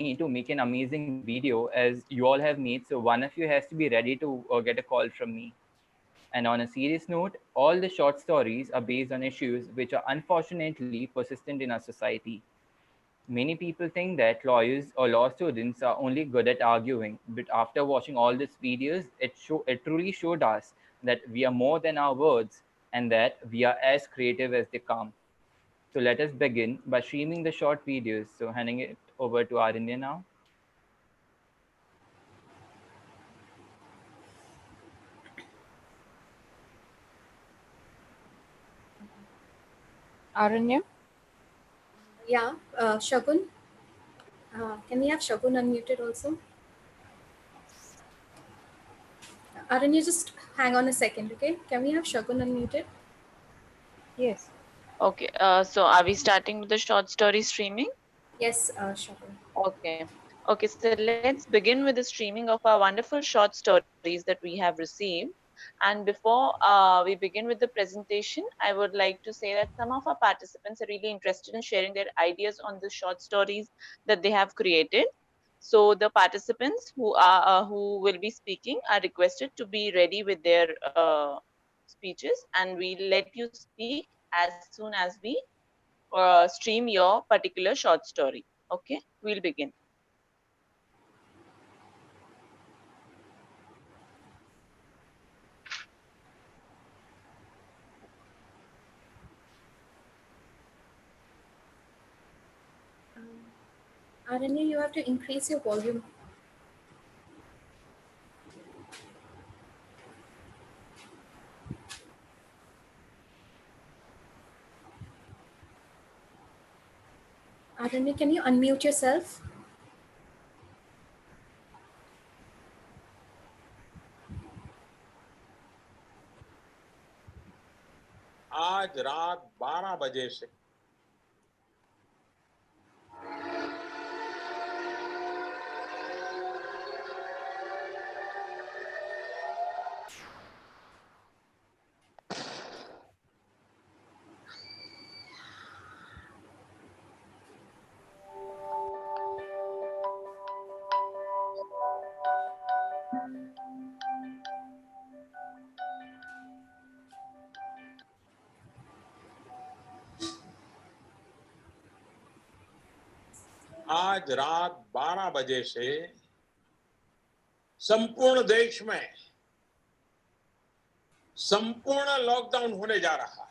me to make an amazing video as you all have made. So one of you has to be ready to get a call from me. And on a serious note, all the short stories are based on issues which are unfortunately persistent in our society. Many people think that lawyers or law students are only good at arguing, but after watching all these videos, it truly showed us that we are more than our words and that we are as creative as they come. So let us begin by streaming the short videos. So handing it over to Arinya now. Aranya? Yeah, Shagun. Can we have Shagun unmuted also? Aranya, just hang on a second, okay? Can we have Shagun unmuted? Yes. Okay, so are we starting with the short story streaming? Yes, Shagun. Okay. Okay, so let's begin with the streaming of our wonderful short stories that we have received. And before we begin with the presentation, I would like to say that some of our participants are really interested in sharing their ideas on the short stories that they have created. So the participants who will be speaking are requested to be ready with their speeches, and we'll let you speak as soon as we stream your particular short story. Okay, we'll begin. Aranya, you have to increase your volume. Aranya, can you unmute yourself? आज रात 12 बजे से आज रात 12 बजे से संपूर्ण देश में संपूर्ण लॉकडाउन होने जा रहा है।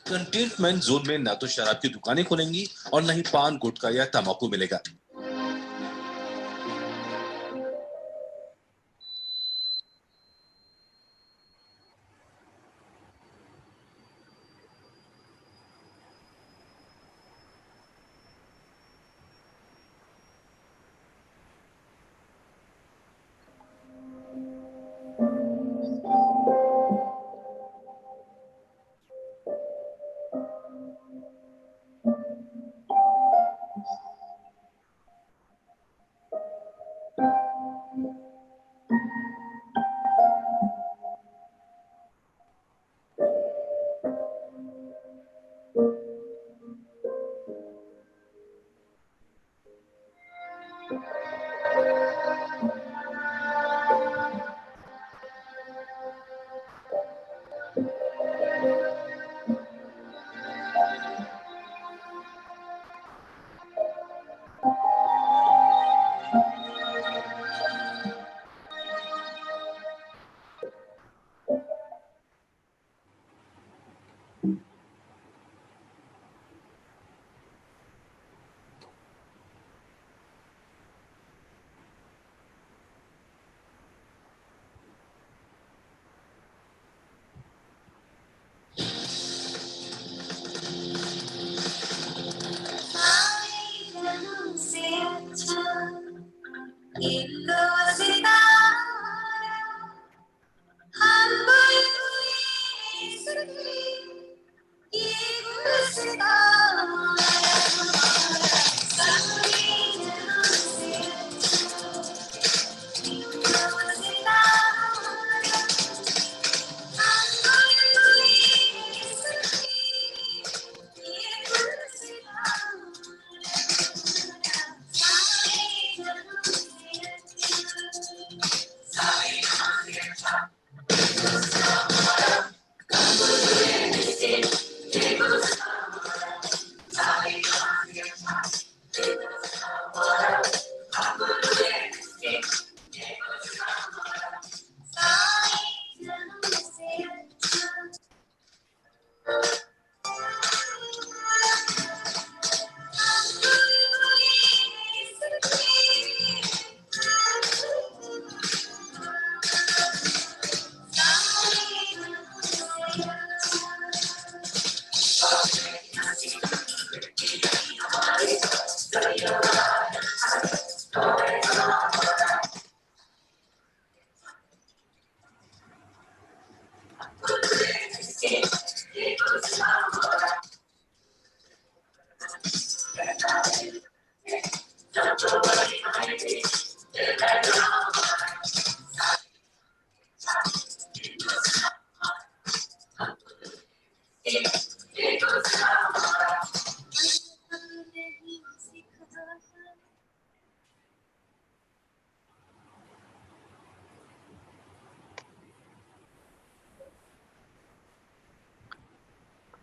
कंटेनमेंट जोन में ना तो शराब की दुकानें खुलेंगी और न ही पान गुटखा या तंबाकू मिलेगा।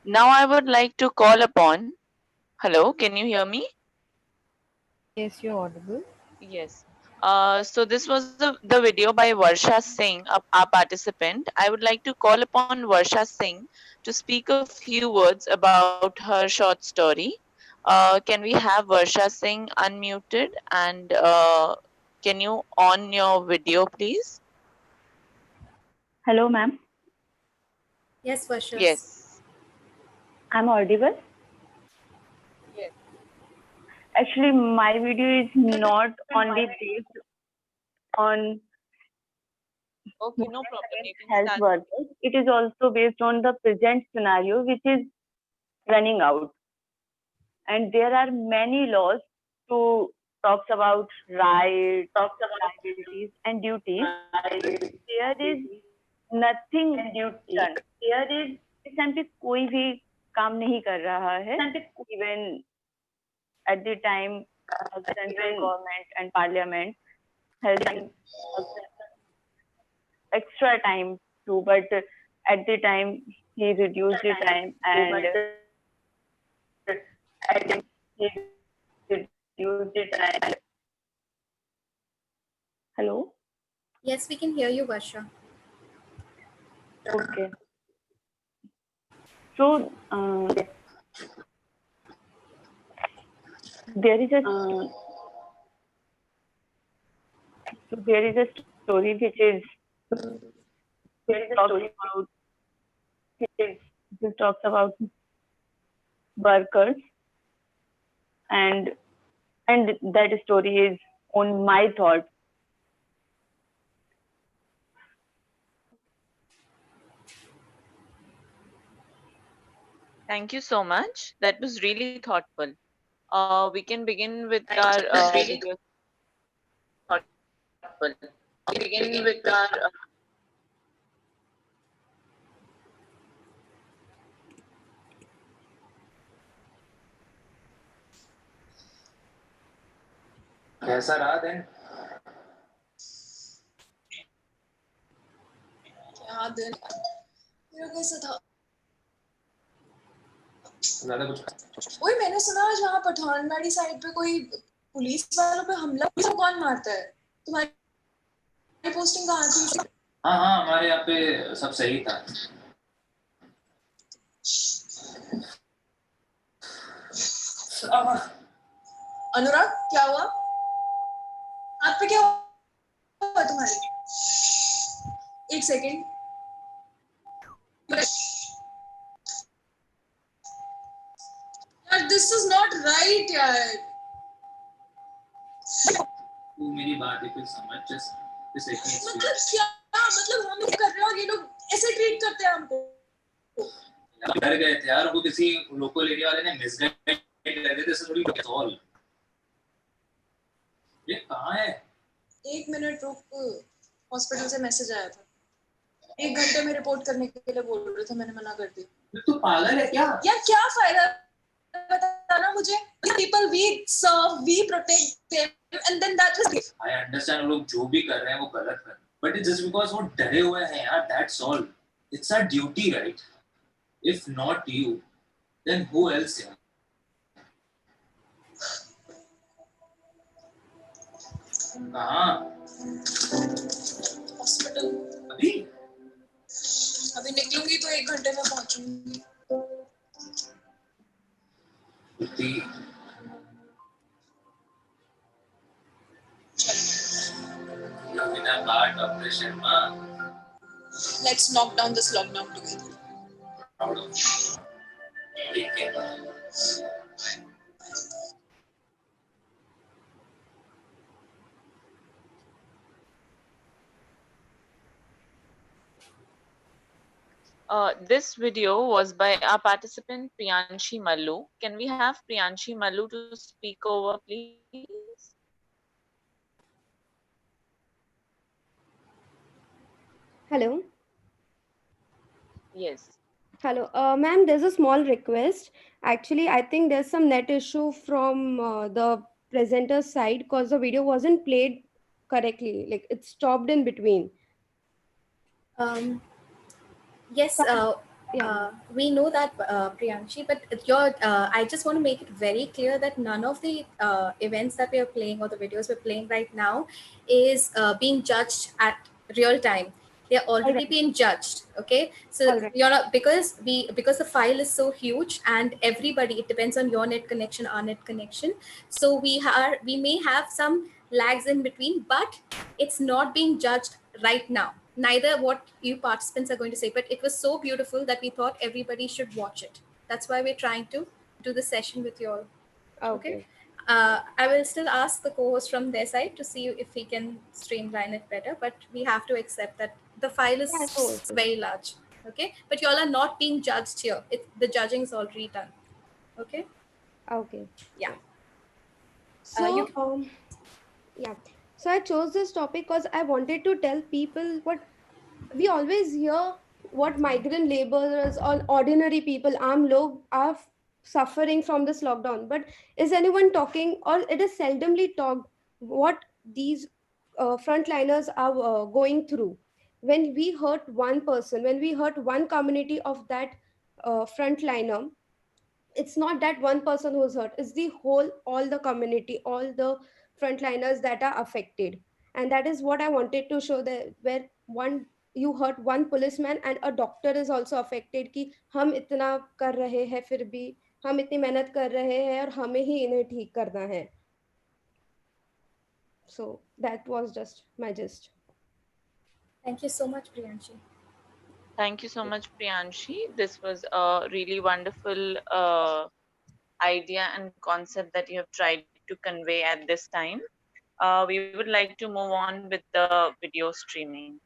Now I would like to call upon. Hello, can you hear me? Yes, you're audible. Yes. So this was the video by Varsha Singh, our participant. I would like to call upon Varsha Singh to speak a few words about her short story. Can we have Varsha Singh unmuted, and can you on your video, please? Hello, ma'am. Yes, Varshas. Yes. I'm audible. Yes. Actually, my video is not only based on Okay, no problem. You can health start. workers. It is also based on the present scenario, which is running out. And there are many laws to talks about rights, liabilities, and duties. There is nothing done. There is इस time पे कोई भी काम नहीं कर रहा है. Even at the time, central government and parliament has extra time too, but at the time he reduced the time and he reduced the time. Hello. Yes, we can hear you, Varsha. Okay. So there is a story which is talks about workers, and that story is on my thought. Thank you so much. That was really thoughtful. We can begin with our video. कैसा रहा दिन? क्या दिन मेरा कैसा था? ज़्यादा कुछ ओए, मैंने सुना आज वहाँ पठानवाड़ी साइड पे कोई पुलिस वालों पे हमला, पुलिस को कौन मारता है? तुम्हारी पोस्टिंग कहाँ थी? हाँ हमारे यहाँ पे सब सही था. अनुराग, क्या हुआ? हाथ पे क्या हुआ तुम्हारे? एक सेकेंड. यार, this is not right यार. तू मेरी बात एक समझ. just let me explain. मतलब क्या? मतलब हम कर रहे हैं और ये लोग ऐसे ट्रीट करते हैं हमको. डर गए थे यार, वो किसी लोकल एरिया वाले ने मिसगाइड कर दिया, जैसे थोड़ी सॉल्व. ये कहाँ है? 1 मिनट रुक. हॉस्पिटल से मैसेज आया था. 1 घंटे में रिपोर्ट करने के लिए बोल रहे थे, मैंने मना कर दिया. तू पागल है क्या? यार क्या फायदा बताना मुझे. People we serve, we protect them, and then that is. I understand लोग जो भी कर रहे हैं वो गलत कर रहे हैं, but it's just because वो डरे हुए हैं यार, that's all. It's our duty, right? If not you, then who else? यार? कहाँ? हॉस्पिटल. अभी निकलूंगी तो 1 घंटे में पहुंचूंगी. Let's knock down this lockdown together. This video was by our participant Priyanshi Mallu. Can we have Priyanshi Mallu to speak over, please? Hello. Yes. Hello. Ma'am, there's a small request. Actually, I think there's some net issue from the presenter's side because the video wasn't played correctly. Like it stopped in between. Yes. Yeah. We know that, Priyanshi, but I just want to make it very clear that none of the events that we are playing or the videos we're playing right now is being judged at real time. They're All already right. being judged. Okay, so All right. you're not, because the file is so huge and everybody, it depends on your net connection, our net connection. So we may have some lags in between, but it's not being judged right now, neither what you participants are going to say. But it was so beautiful that we thought everybody should watch it. That's why we're trying to do the session with you all. Okay. Okay. I will still ask the co-host from their side to see if we can streamline it better, but we have to accept that the file Yeah, is no issues. very large. Okay, but y'all are not being judged here. The judging is already done. Okay. Okay. Yeah. Yeah. You So, yeah. So I chose this topic because I wanted to tell people what we always hear, what migrant laborers or ordinary people, aam log, are suffering from this lockdown. But is anyone talking, or it is seldomly talked, what these frontliners are going through? When we hurt one person, when we hurt one community of that frontliner, it's not that one person who's hurt, it's the whole, all the community, all the frontliners that are affected. And that is what I wanted to show, that where one, you hurt one policeman and a doctor is also affected, कि हम इतना कर रहे हैं फिर भी, हम इतनी मेहनत कर रहे हैं और हमें ही इन्हें ठीक करना है. So that was just my gist. Thank you so much, Priyanshi. Thank you so much, Priyanshi. This was a really wonderful idea and concept that you have tried to convey at this time. We would like to move on with the video streaming.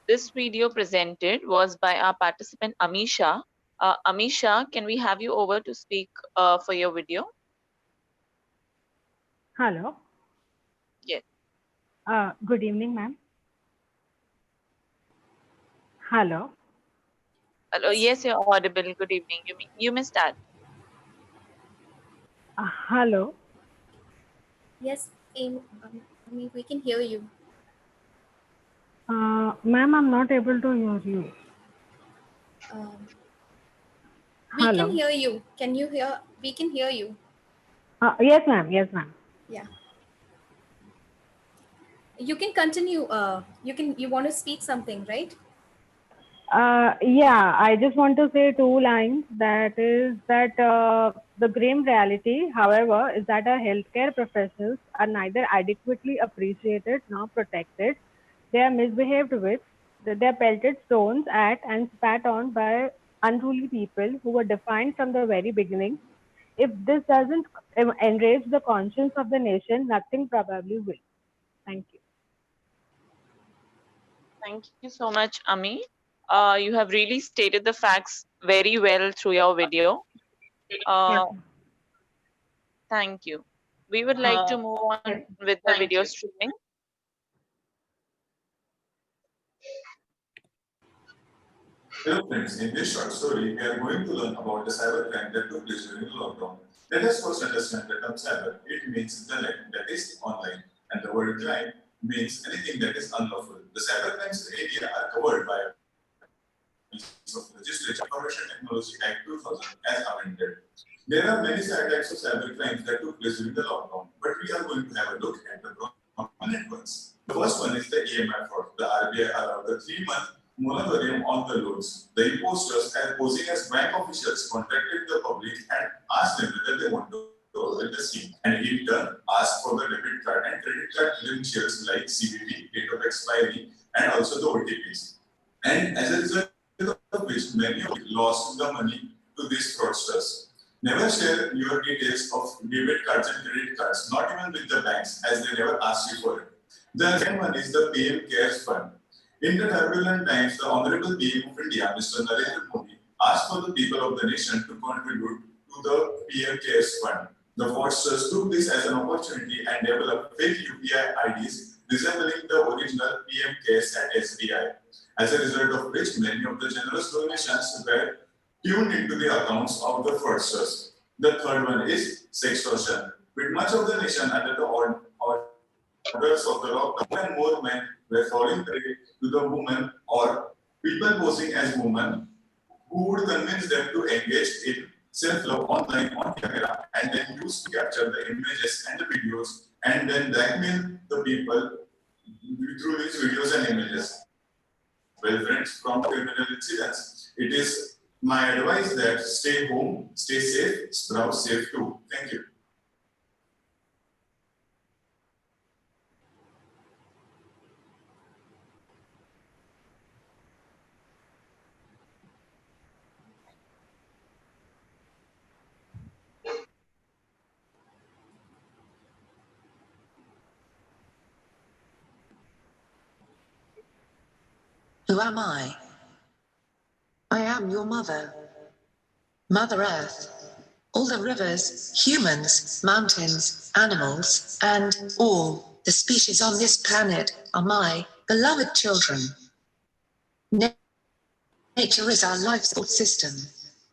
This video presented was by our participant Amisha. Amisha, can we have you over to speak for your video? Hello. Yes. Good evening, ma'am. Hello. Hello. Yes, you're audible. Good evening. You may start. Hello. Yes, we can hear you. Ma'am, I'm not able to hear you. We Hello. can hear you. Can you hear? We can hear you. Yes, ma'am. Yes, ma'am. Yeah. You can continue. You want to speak something, right? Yeah, I just want to say two lines. That is that the grim reality, however, is that our healthcare professionals are neither adequately appreciated nor protected. They are misbehaved with, they are pelted stones at and spat on by unruly people who were defined from the very beginning. If this doesn't enrage the conscience of the nation, nothing probably will. Thank you. Thank you so much, Ami. You have really stated the facts very well through your video. Uh, thank you. We would like to move on with the video streaming. Hello friends, in this short story, we are going to learn about the cybercrime that took place during the lockdown. Let us first understand the term cyber. It means the land that is online, and the word crime means anything that is unlawful. The cybercrimes area are covered by a piece of legislation, Information Technology Act 2000, as amended. There are many types of cybercrimes that took place during the lockdown, but we are going to have a look at the prominent ones. The first one is the EMI fraud. The RBI allowed the 3-month moratorium on the loans. The imposters, as posing as bank officials, contacted the public and asked them whether they want to open the scheme, and in turn asked for the debit card and credit card credentials like CVV, date of expiry, and also the OTPs. And as a result of which, many of you lost the money to these fraudsters. Never share your details of debit cards and credit cards, not even with the banks, as they never ask you for it. The second one is the PM Cares Fund. In the turbulent times, the Honorable PM of India, Mr. Narendra Modi, asked for the people of the nation to contribute to the PM Cares Fund. The fraudsters took this as an opportunity and developed fake UPI IDs resembling the original PM Cares at SBI. As a result of which, many of the generous donations were tuned into the accounts of the fraudsters. The third one is sextortion. With much of the nation under the orders of the lockdown, more and more men were falling prey to the women or people posing as women who would convince them to engage in self-love online on camera and then use to capture the images and the videos and then blackmail the people through these videos and images. Well, friends, from criminal incidents, it is my advice that stay home, stay safe, browse safe too. Thank you. Who am I? I am your mother. Mother Earth. All the rivers, humans, mountains, animals, and all the species on this planet are my beloved children. Nature is our life support system.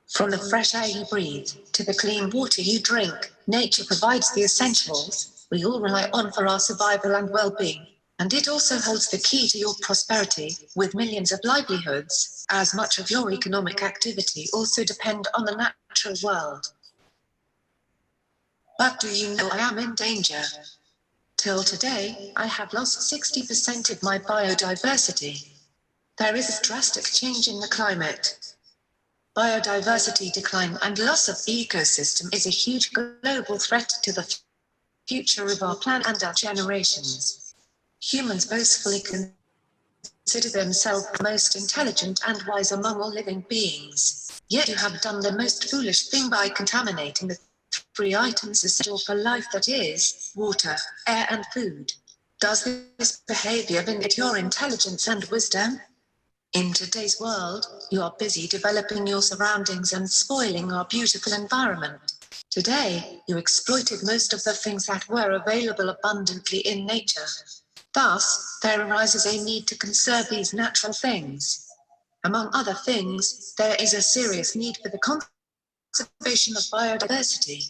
From the fresh air you breathe to the clean water you drink, nature provides the essentials we all rely on for our survival and well-being. And it also holds the key to your prosperity, with millions of livelihoods, as much of your economic activity also depend on the natural world. But do you know I am in danger? Till today, I have lost 60% of my biodiversity. There is a drastic change in the climate. Biodiversity decline and loss of ecosystem is a huge global threat to the future of our planet and our generations. Humans boastfully consider themselves the most intelligent and wise among all living beings. Yet you have done the most foolish thing by contaminating the 3 items essential for life, that is, water, air and food. Does this behavior vindicate your intelligence and wisdom? In today's world, you are busy developing your surroundings and spoiling our beautiful environment. Today, you exploited most of the things that were available abundantly in nature. Thus, there arises a need to conserve these natural things. Among other things, there is a serious need for the conservation of biodiversity.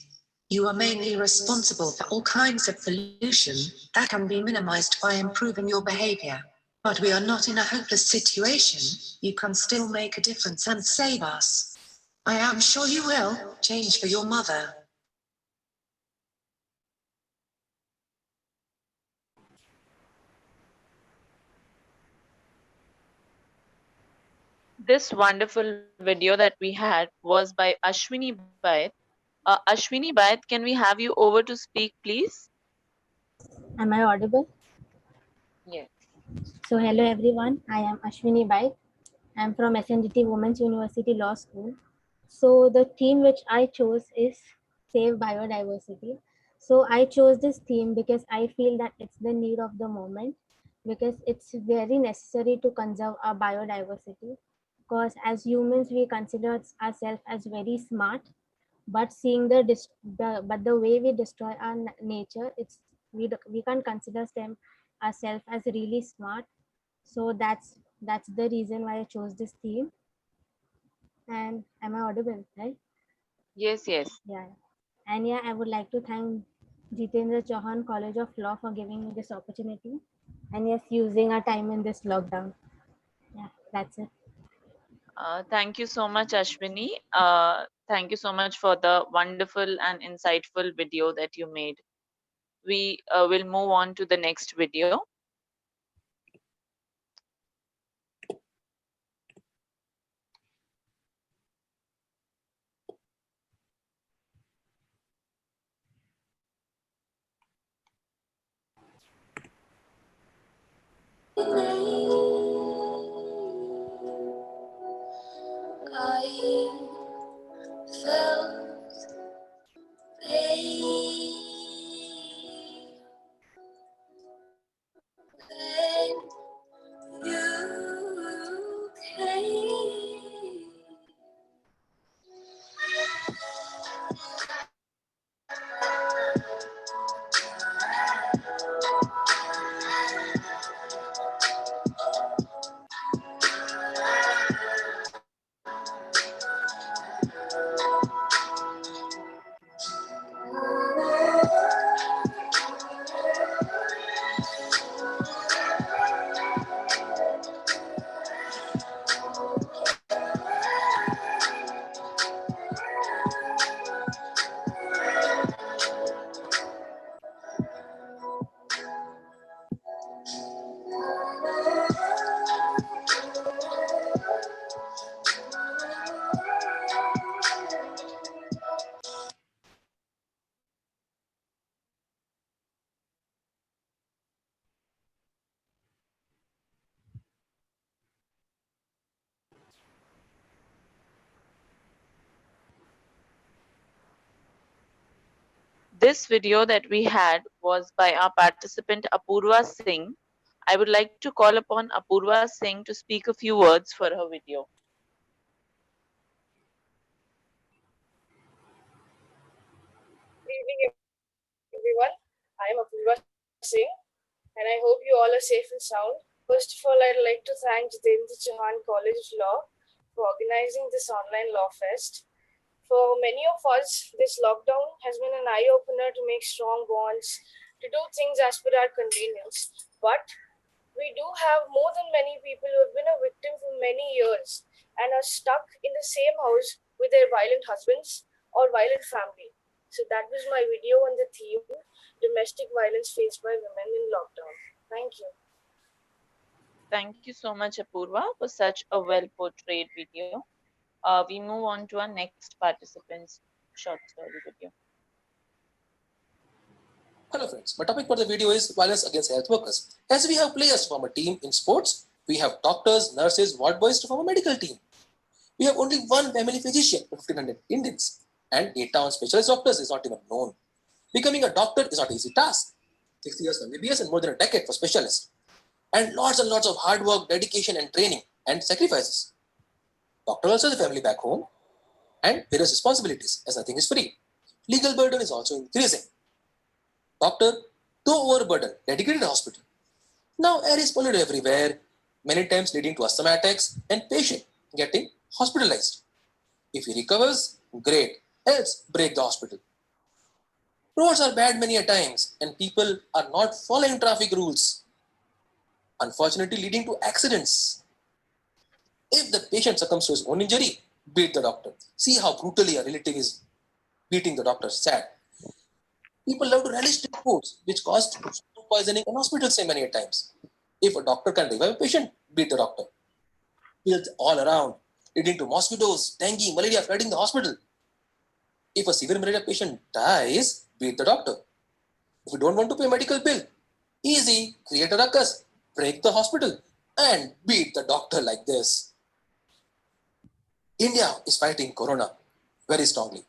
You are mainly responsible for all kinds of pollution that can be minimized by improving your behavior. But we are not in a hopeless situation. You can still make a difference and save us. I am sure you will. Change for your mother. This wonderful video that we had was by Ashwini Bait. Ashwini Bait, can we have you over to speak, please? Am I audible? Yes. So, hello everyone. I am Ashwini Bai. I am from SNDT Women's University Law School. So, the theme which I chose is Save Biodiversity. So, I chose this theme because I feel that it's the need of the moment. because it's very necessary to conserve our biodiversity. Because as humans, we consider ourselves as very smart, but seeing but the way we destroy our nature, we can't consider them ourselves as really smart. So that's the reason why I chose this theme. And am I audible, right? Yes, yes. Yeah. And yeah, I would like to thank Jitendra Chauhan College of Law for giving me this opportunity, and yes, using our time in this lockdown. Yeah, that's it. Thank you so much, Ashwini. Thank you so much for the wonderful and insightful video that you made. We will move on to the next video. I felt pain when you came. This video that we had was by our participant Apurva Singh. I would like to call upon Apurva Singh to speak a few words for her video. Good evening, everyone. I am Apurva Singh, and I hope you all are safe and sound. First of all, I'd like to thank Jitendra Chauhan College of Law for organizing this online law fest. For many of us, this lockdown has been an eye-opener to make strong bonds, to do things as per our convenience. But we do have more than many people who have been a victim for many years and are stuck in the same house with their violent husbands or violent family. So that was my video on the theme domestic violence faced by women in lockdown. Thank you. Thank you so much, Apurva, for such a well portrayed video. We move on to our next participant's short story video. Hello friends, my topic for the video is violence against health workers. As we have players to form a team in sports, we have doctors, nurses, ward boys to form a medical team. We have only one family physician for 1500 Indians, and 8 town specialist doctors is not even known. Becoming a doctor is not an easy task. 6 years for MBBS and more than a decade for specialists. And lots of hard work, dedication and training and sacrifices. Doctor also has a family back home and various responsibilities as nothing is free. Legal burden is also increasing. Doctor, though overburdened, dedicated hospital. Now air is polluted everywhere, many times leading to asthma attacks and patient getting hospitalized. If he recovers, great, else break the hospital. Roads are bad many a times and people are not following traffic rules, unfortunately leading to accidents. If the patient succumbs to his own injury, beat the doctor. See how brutally a relative is beating the doctor. Sad. People love to relish reports which caused food poisoning and hospitals say many a times. If a doctor can revive a patient, beat the doctor. Pills all around, leading to mosquitoes, dengue, malaria flooding the hospital. If a severe malaria patient dies, beat the doctor. If you don't want to pay medical bill, easy, create a ruckus, break the hospital, and beat the doctor like this. India is fighting corona very strongly.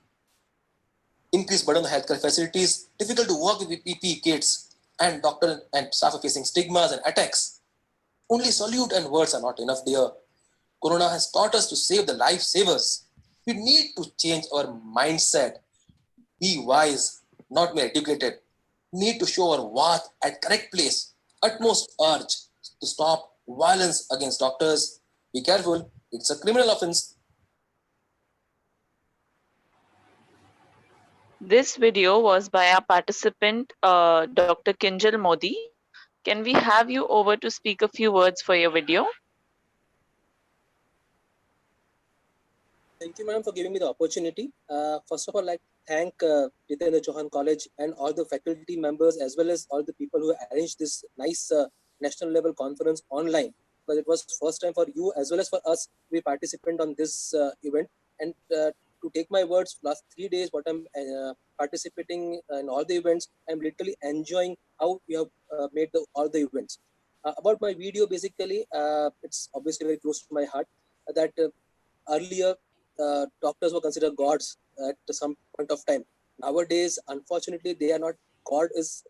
Increased burden on healthcare facilities, difficult to work with PPE kits, and doctor and staff are facing stigmas and attacks. Only salute and words are not enough, dear. Corona has taught us to save the lifesavers. We need to change our mindset. Be wise, not be educated. Need to show our worth at correct place. Utmost urge to stop violence against doctors. Be careful, it's a criminal offense. This video was by our participant, Dr. Kinjal Modi. Can we have you over to speak a few words for your video? Thank you, ma'am, for giving me the opportunity. First of all, I'd like to thank Jitendra Chauhan College and all the faculty members as well as all the people who arranged this nice national level conference online. Because it was first time for you as well as for us to be participant on this event. And to take my words, last 3 days, what I'm participating in all the events, I'm literally enjoying how we have made all the events. About my video, basically, it's obviously very close to my heart that earlier doctors were considered gods at some point of time. Nowadays, unfortunately, they are not. God is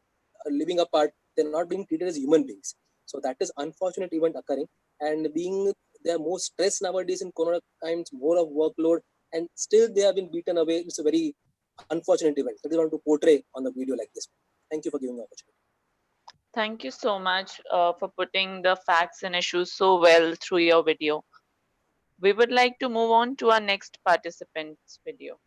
living apart. They're not being treated as human beings. So that is unfortunate event occurring. And being they are more stressed nowadays in Corona times, more of workload, and still they have been beaten away. It's a very unfortunate event that they want to portray on the video like this. Thank you for giving the opportunity. Thank you so much for putting the facts and issues so well through your video. We would like to move on to our next participant's video.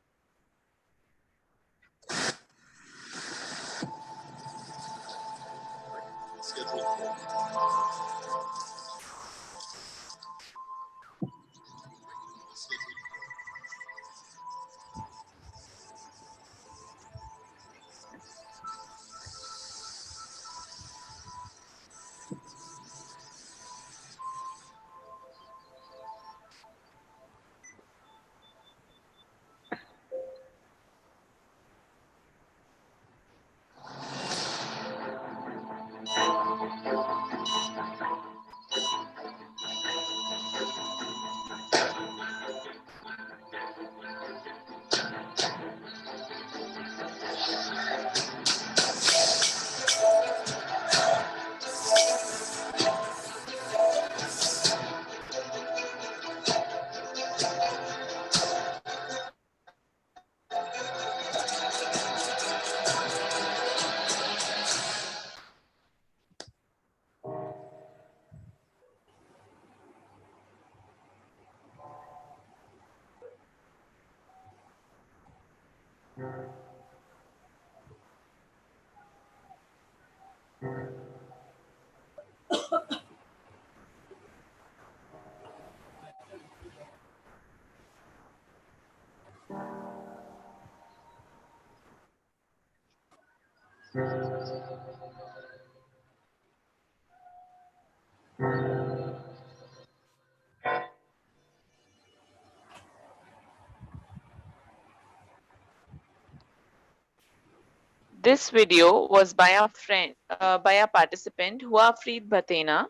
This video was by a friend, by a participant, Huafreed Batena.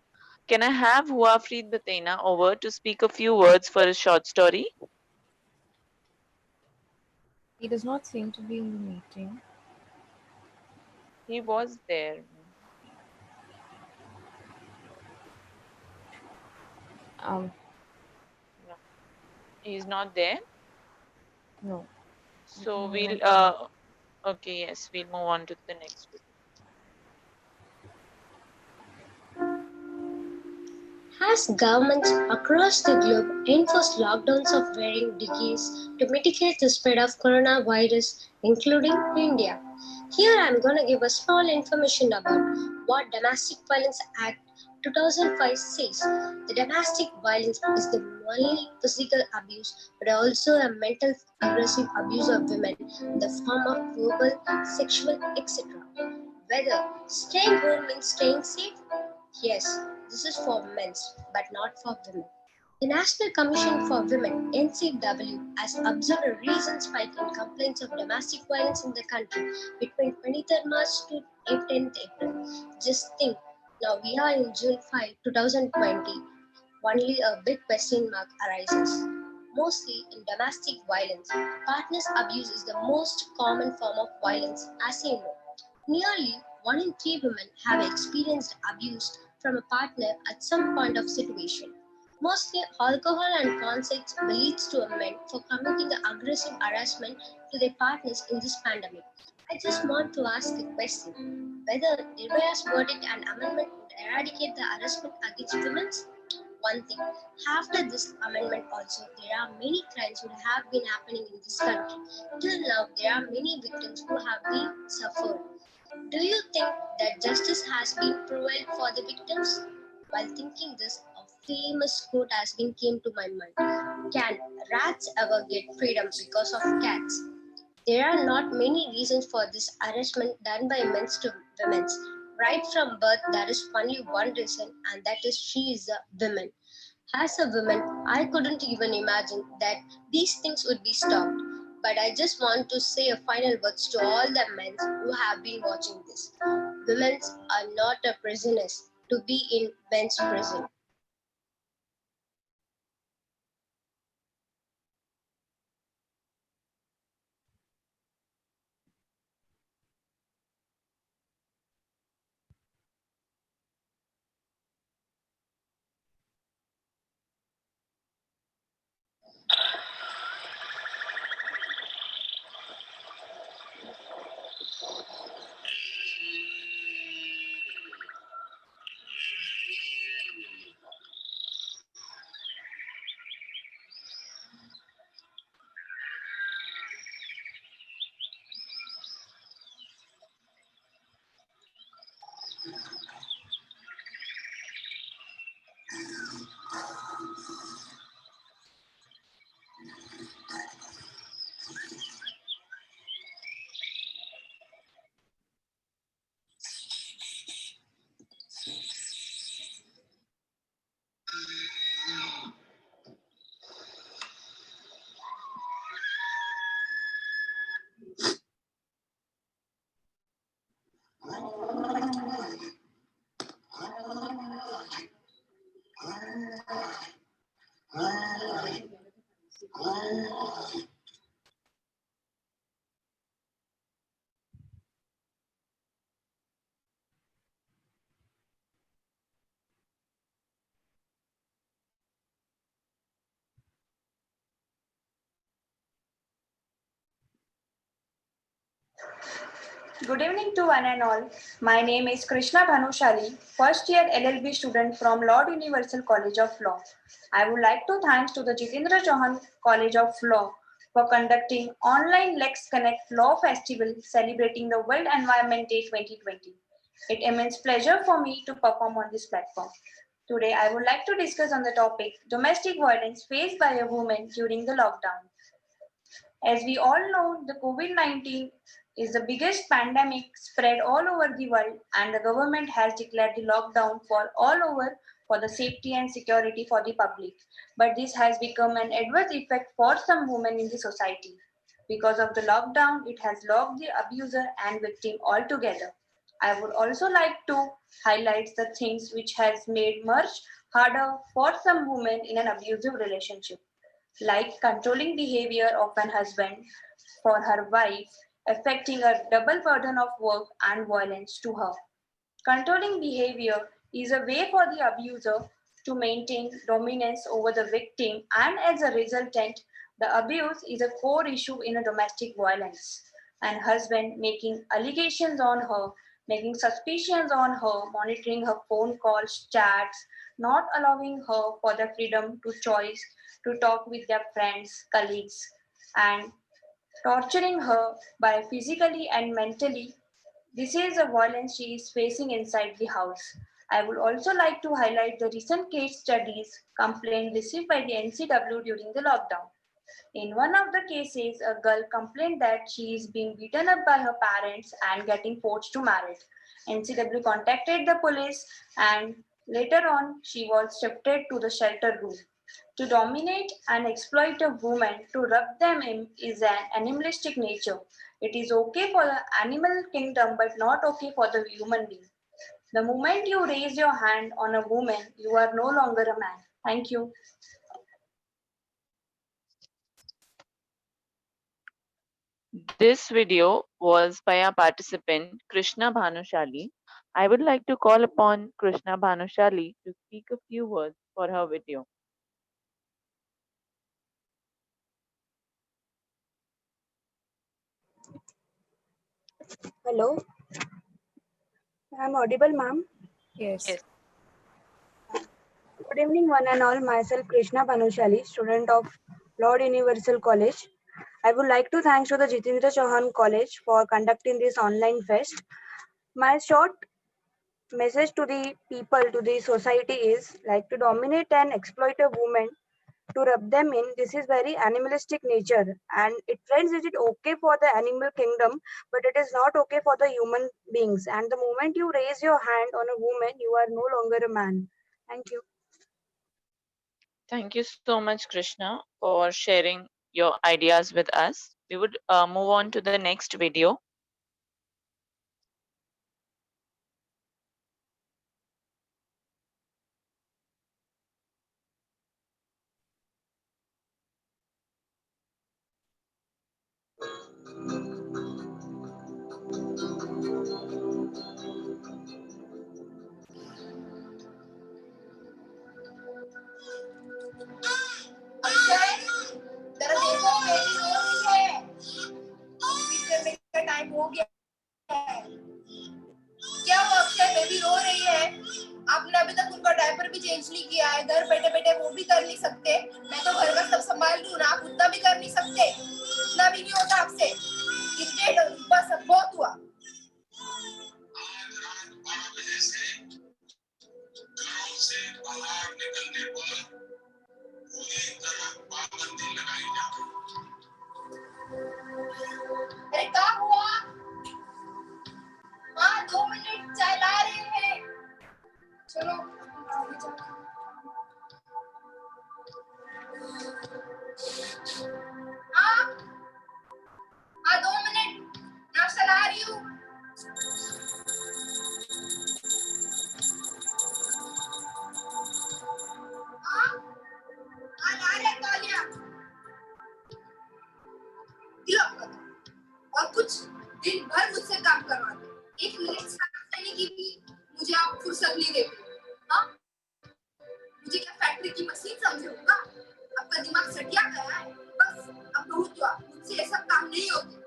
Can I have Huafreed Batena over to speak a few words for his short story? He does not seem to be in the meeting. He was there. Um, No, he's not there. no. So We can we'll, move on to okay, yes, we'll move on to the next video. As governments across the globe enforce lockdowns of varying degrees to mitigate the spread of coronavirus, including India. Here I am going to give a small information about what Domestic Violence Act 2005 says. The domestic violence is the only physical abuse but also a mental aggressive abuse of women in the form of verbal, sexual, etc. Whether staying home means staying safe? Yes, this is for men, but not for women. The National Commission for Women (NCW) has observed a recent spike in complaints of domestic violence in the country between 23rd March to 10th April. Just think, now we are in June 5, 2020. Only a big question mark arises. Mostly in domestic violence, partners abuse is the most common form of violence, as you know. Nearly 1 in 3 women have experienced abuse from a partner at some point of situation. Mostly alcohol and conflicts leads to men for committing the aggressive harassment to their partners in this pandemic. I just want to ask a question, whether Nirbaya's verdict and amendment would eradicate the harassment against women? One thing, after this amendment also, there are many crimes that have been happening in this country. Till now, there are many victims who have been suffered. Do you think that justice has been provided for the victims? While thinking this, a famous quote has been came to my mind. Can rats ever get freedom because of cats? There are not many reasons for this harassment done by men to women. Right from birth, there is only one reason, and that is she is a woman. As a woman, I couldn't even imagine that these things would be stopped. But I just want to say a final words to all the men who have been watching this. Women are not a prisoners to be in men's prison. Good evening to one and all. My name is Krishna Bhanushali, first year LLB student from Lord Universal College of Law. I would like to thank to the Jitendra Chauhan College of Law for conducting online LexConnect Law Festival celebrating the World Environment Day 2020. It immense pleasure for me to perform on this platform. Today I would like to discuss on the topic domestic violence faced by a woman during the lockdown. As we all know, the COVID-19 is the biggest pandemic spread all over the world, and the government has declared the lockdown for all over for the safety and security for the public. But this has become an adverse effect for some women in the society. Because of the lockdown, it has locked the abuser and victim altogether. I would also like to highlight the things which has made much harder for some women in an abusive relationship, like controlling behavior of an husband for her wife, affecting a double burden of work and violence to her. Controlling behavior is a way for the abuser to maintain dominance over the victim, and as a resultant, the abuse is a core issue in a domestic violence. And husband making allegations on her, making suspicions on her, monitoring her phone calls, chats, not allowing her for the freedom to choice to talk with their friends, colleagues, and torturing her by physically and mentally. This is the violence she is facing inside the house. I would also like to highlight the recent case studies complaint received by the NCW during the lockdown. In one of the cases, a girl complained that she is being beaten up by her parents and getting forced to marriage. NCW contacted the police, and later on she was shifted to the shelter room. To dominate and exploit a woman, to rub them in, is an animalistic nature. It is okay for the animal kingdom, but not okay for the human being. The moment you raise your hand on a woman, you are no longer a man. Thank you. This video was by our participant Krishna Bhanushali. I would like to call upon Krishna Bhanushali to speak a few words for her video. Hello, I'm audible, ma'am. Yes. Good evening, one and all. Myself, Krishna Bhanushali, student of Lord Universal College. I would like to thank to the Jitendra Chauhan College for conducting this online fest. My short message to the people, to the society is like to dominate and exploit a woman, to rub them in. This is very animalistic nature, and it friends, is it okay for the animal kingdom, but it is not okay for the human beings. And the moment you raise your hand on a woman, you are no longer a man. Thank you. Thank you so much, Krishna, for sharing your ideas with us. We would move on to the next video. जरा देखो baby रो रही है feed करने का time हो गया है क्या हुआ अक्षय बेबी रो रही है आपने अभी तक उनका डायपर भी चेंज नहीं किया है घर बैठे बैठे वो भी कर नहीं सकते मैं तो घर का सब संभाल रही हूँ ना आप उतना भी कर नहीं सकते उतना भी नहीं होता आपसे इरिटेट हो रही बस अब बहुत हुआ से बाहर निकलने पर पूरी तरह पाबंदी लगाई जाती अरे क्या हुआ हाँ 2 मिनट चला रहे हैं चलो आगे जाओ हाँ हाँ 2 मिनट मैं चला रही हूँ हाँ हाँ ला रहे कालिया दिलो और कुछ दिन भर मुझसे काम करवाते 1 मिनट सांस लेने की भी मुझे आप फुर्सत नहीं देते हाँ मुझे क्या फैक्ट्री की मशीन समझे होगा आपका दिमाग सटिया गया है बस अब बहुत हुआ मुझसे ये सब काम नहीं होते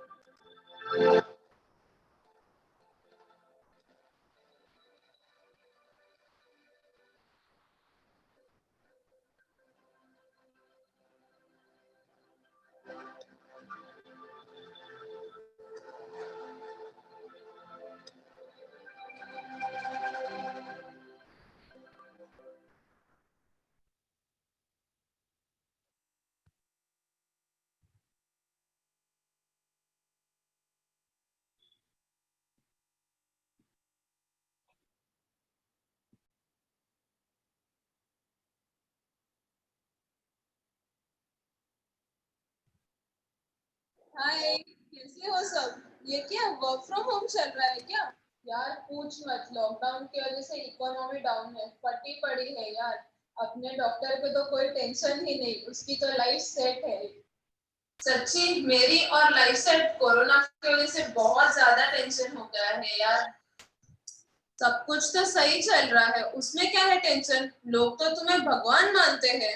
हाय कैसे हो सब ये क्या वर्क फ्रॉम होम चल रहा है क्या यार पूछ मत लॉकडाउन की वजह से इकोनॉमी डाउन है फटी पड़ी है यार अपने डॉक्टर को तो कोई टेंशन ही नहीं उसकी तो लाइफ सेट है सच्ची मेरी और लाइफ सेट कोरोना की वजह से बहुत ज्यादा टेंशन हो गया है यार सब कुछ तो सही चल रहा है उसमें क्या है टेंशन लोग तो तुम्हें भगवान मानते हैं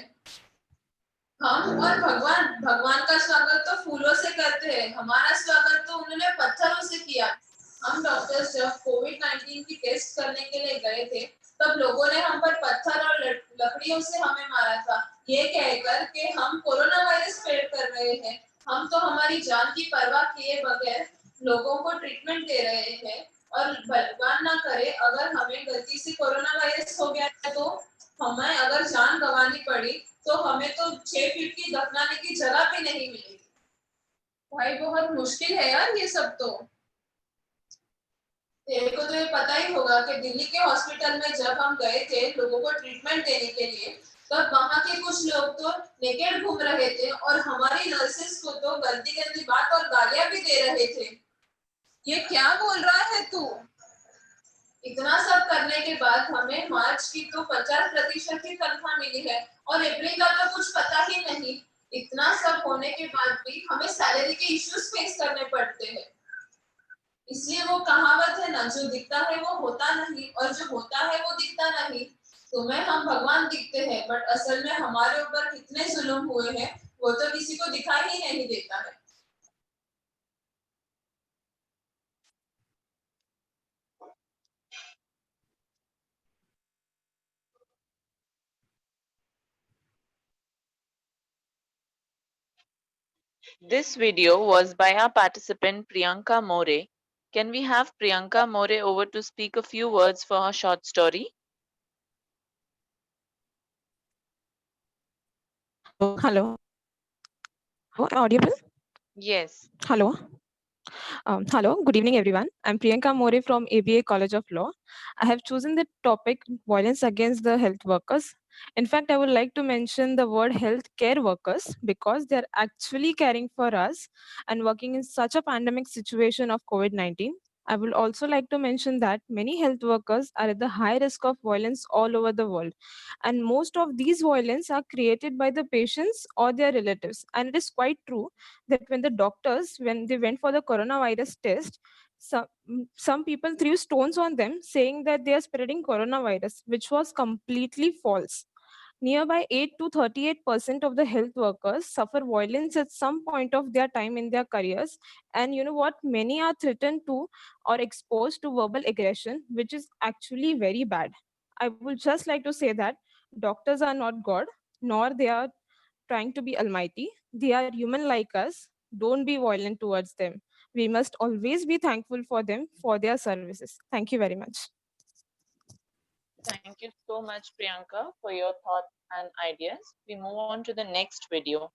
हम और भगवान भगवान का स्वागत तो फूलों से करते हैं हमारा स्वागत तो उन्होंने पत्थरों से किया हम डॉक्टर्स जब कोविड-19 की टेस्ट करने के लिए गए थे तब लोगों ने हम पर पत्थर और लकड़ियों से हमें मारा था ये कहकर कि हम कोरोना वायरस स्प्रेड कर रहे हैं हम तो हमारी जान की परवाह किए बगैर लोगों को ट्रीटमेंट दे रहे हैं और भगवान ना करे अगर हमें गलती से कोरोना वायरस हो गया तो हमें अगर जान गंवानी पड़ी तो हमें तो 6 फीट की दफनाने की जगह भी नहीं मिलेगी भाई बहुत मुश्किल है यार ये सब तो तेरे को तो ये पता ही होगा कि दिल्ली के हॉस्पिटल में जब हम गए थे लोगों को ट्रीटमेंट देने के लिए तब वहां के कुछ लोग तो नेकेड घूम रहे थे और हमारी नर्सेस को तो गंदी गंदी बात और गालियां भी दे रहे थे ये क्या बोल रहा है तू इतना सब करने के बाद हमें मार्च की तो 50% की तनख्वाह मिली है और अप्रैल का तो कुछ पता ही नहीं इतना सब होने के बाद भी हमें सैलरी के इश्यूज फेस करने पड़ते हैं। इसलिए वो कहावत है ना, जो दिखता है वो होता नहीं और जो होता है वो दिखता नहीं। तुम्हें हम भगवान दिखते हैं, बट असल में हमारे ऊपर कितने जुल्म हुए हैं वो तो किसी को दिखाई ही नहीं देता है। This video was by our participant Priyanka More. Can we have Priyanka More over to speak a few words for her short story? Hello. Am I audible? Yes. Hello. Hello. Good evening, everyone. I'm Priyanka More from ABA College of Law. I have chosen the topic violence against the health workers. In fact, I would like to mention the word health care workers because they're actually caring for us and working in such a pandemic situation of COVID-19. I would also like to mention that many health workers are at the high risk of violence all over the world. And most of these violence are created by the patients or their relatives. And it is quite true that when the doctors, when they went for the coronavirus test, some people threw stones on them saying that they are spreading coronavirus, which was completely false. Nearby 8 to 38% of the health workers suffer violence at some point of their time in their careers. And you know what? Many are threatened to or exposed to verbal aggression, which is actually very bad. I would just like to say that doctors are not God, nor they are trying to be almighty. They are human like us. Don't be violent towards them. We must always be thankful for them for their services. Thank you very much. Thank you so much, Priyanka, for your thoughts and ideas. We move on to the next video.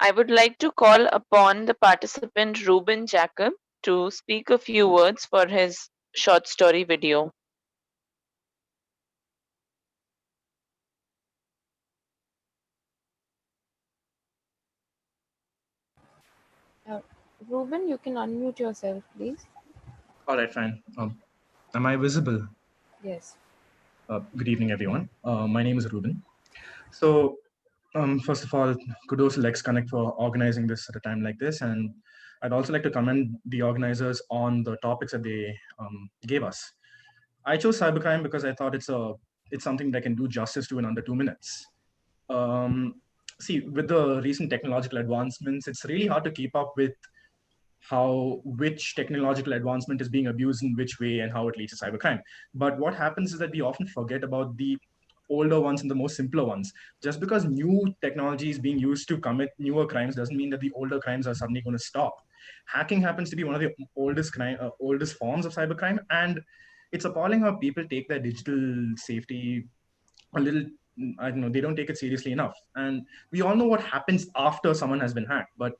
I would like to call upon the participant Ruben Jacob to speak a few words for his short story video. Ruben, you can unmute yourself, please. All right, fine. Am I visible? Yes. Good evening, everyone. My name is Ruben. So, first of all, kudos to LexConnect for organizing this at a time like this. And I'd also like to commend the organizers on the topics that they gave us. I chose cybercrime because I thought it's something that I can do justice to in under 2 minutes. See, with the recent technological advancements, it's really hard to keep up with which technological advancement is being abused in which way and how it leads to cybercrime. But what happens is that we often forget about the older ones and the more simpler ones. Just because new technology is being used to commit newer crimes doesn't mean that the older crimes are suddenly going to stop. Hacking happens to be one of the oldest forms of cybercrime, and it's appalling how people take their digital safety a little, I don't know, they don't take it seriously enough. And we all know what happens after someone has been hacked, but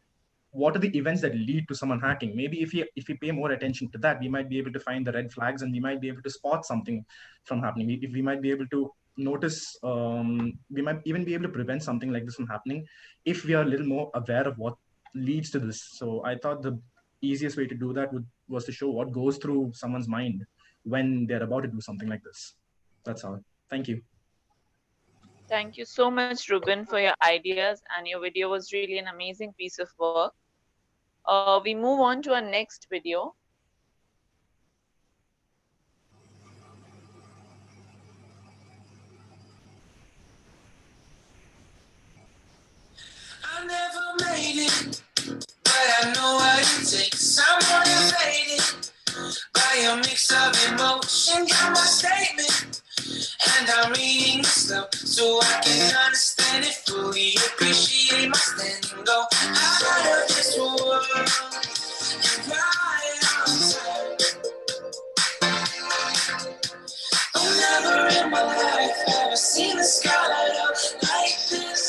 what are the events that lead to someone hacking? Maybe if we pay more attention to that, we might be able to find the red flags, and we might be able to spot something from happening. If we might be able to notice, we might even be able to prevent something like this from happening if we are a little more aware of what leads to this. So I thought the easiest way to do that was to show what goes through someone's mind when they're about to do something like this. That's all. Thank you. Thank you so much, Ruben, for your ideas, and your video was really an amazing piece of work. We move on to our next video. I never made it, but I know what it takes. I'm motivated by a mix of emotion. Got my statement, and I'm reading it slow so I can understand it fully. Appreciate my standing, go out of this world and right outside. I've never in my life ever seen the sky light up like this.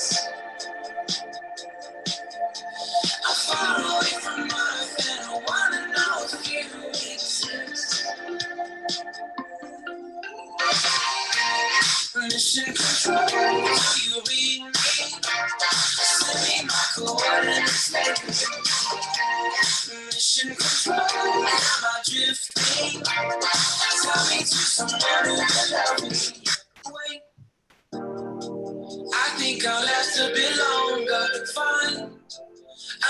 I'm far away from Earth and I wanna know if you exist. Mission control, do you read me? Send me my coordinates, baby. Mission control, am I drifting? Tell me to someone who can love me. Wait, I think I'll last a bit longer. Fine,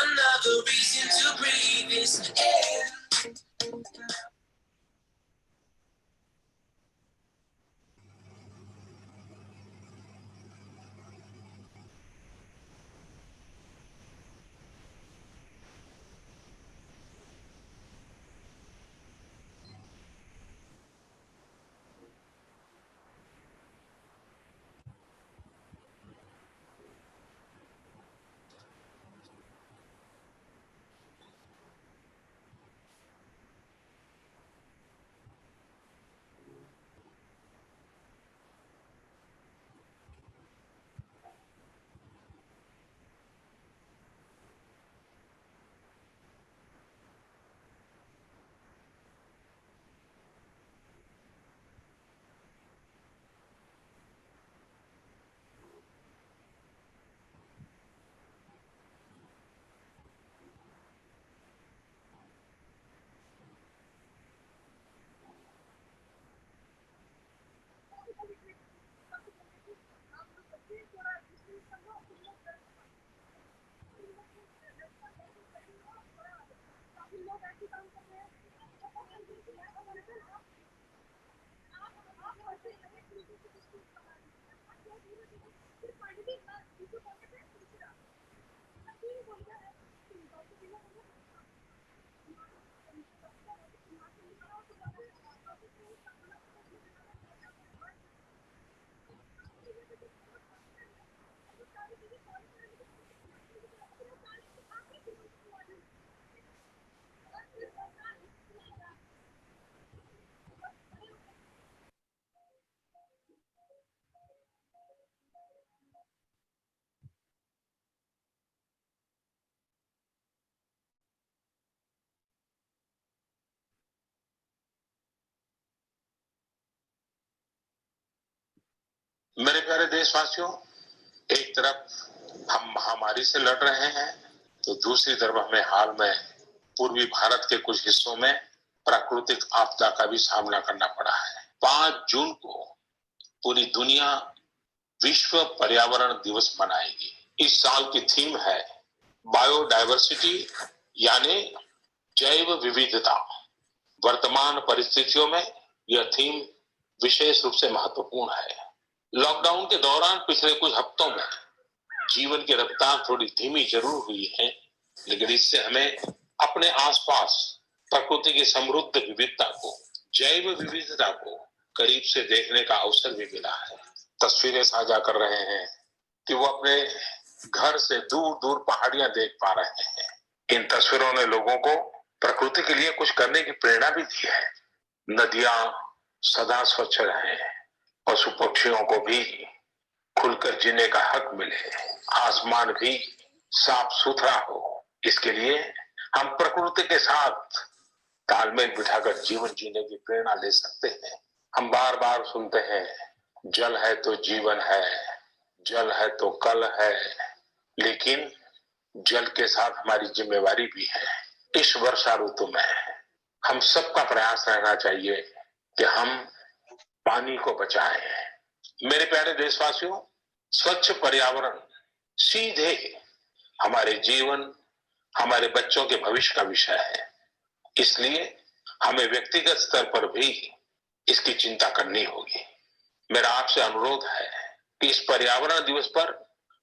another reason to breathe this air. मेरे प्यारे देशवासियों, एक तरफ हम महामारी से लड़ रहे हैं तो दूसरी तरफ हमें हाल में पूर्वी भारत के कुछ हिस्सों में प्राकृतिक आपदा का भी सामना करना पड़ा है। 5 जून को पूरी दुनिया विश्व पर्यावरण दिवस मनाएगी। इस साल की थीम है बायोडायवर्सिटी यानी जैव विविधता। वर्तमान परिस्थितियों में यह थीम विशेष रूप से महत्वपूर्ण है। लॉकडाउन के दौरान पिछले कुछ हफ्तों में जीवन की रफ्तार थोड़ी धीमी जरूर हुई है, लेकिन इससे हमें अपने आसपास प्रकृति की समृद्ध विविधता को, जैव विविधता को करीब से देखने का अवसर भी मिला है। तस्वीरें साझा कर रहे हैं कि वो अपने घर से दूर दूर पहाड़ियां देख पा रहे हैं। इन तस्वीरों ने लोगों को प्रकृति के लिए कुछ करने की प्रेरणा भी दी है। नदियां सदा स्वच्छ रहें, पशु पक्षियों को भी खुलकर जीने का हक मिले, आसमान भी साफ सुथरा हो, इसके लिए हम प्रकृति के साथ तालमेल बिठाकर जीवन जीने की प्रेरणा ले सकते हैं। हम बार बार सुनते हैं, जल है तो जीवन है, जल है तो कल है, लेकिन जल के साथ हमारी जिम्मेवारी भी है। इस वर्षा ऋतु में हम सबका प्रयास रहना चाहिए कि हम पानी को बचाएं। मेरे प्यारे देशवासियों, स्वच्छ पर्यावरण सीधे हमारे जीवन, हमारे बच्चों के भविष्य का विषय है। इसलिए हमें व्यक्तिगत स्तर पर भी इसकी चिंता करनी होगी। मेरा आपसे अनुरोध है कि इस पर्यावरण दिवस पर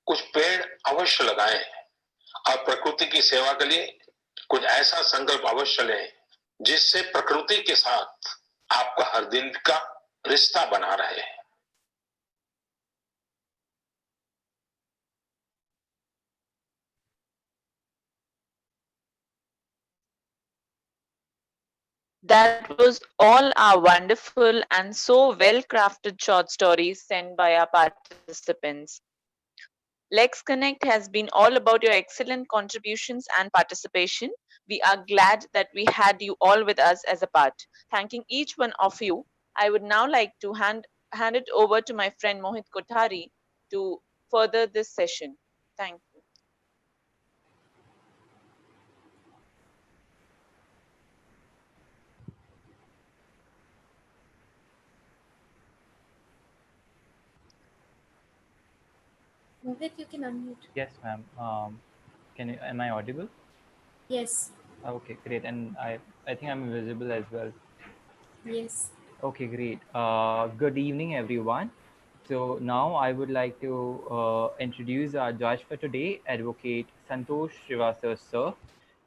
कुछ पेड़ अवश्य लगाएं और प्रकृति की सेवा के लिए कुछ ऐसा संकल्प अवश्य लें जिससे प्रकृति के साथ आपका हर दिन का रिश्ता बना रहे। That was all our wonderful and so well crafted short stories sent by our participants. LexConnect has been all about your excellent contributions and participation. We are glad that we had you all with us as a part. Thanking each one of you, I would now like to hand it over to my friend Mohit Kothari to further this session. Thank you. Mohit, you can unmute. Yes, ma'am. Am I audible? Yes. Okay, great. And I think I'm visible as well. Yes. Okay, great. Good evening, everyone. So now I would like to introduce our judge for today, Advocate Santosh Srivastava, sir.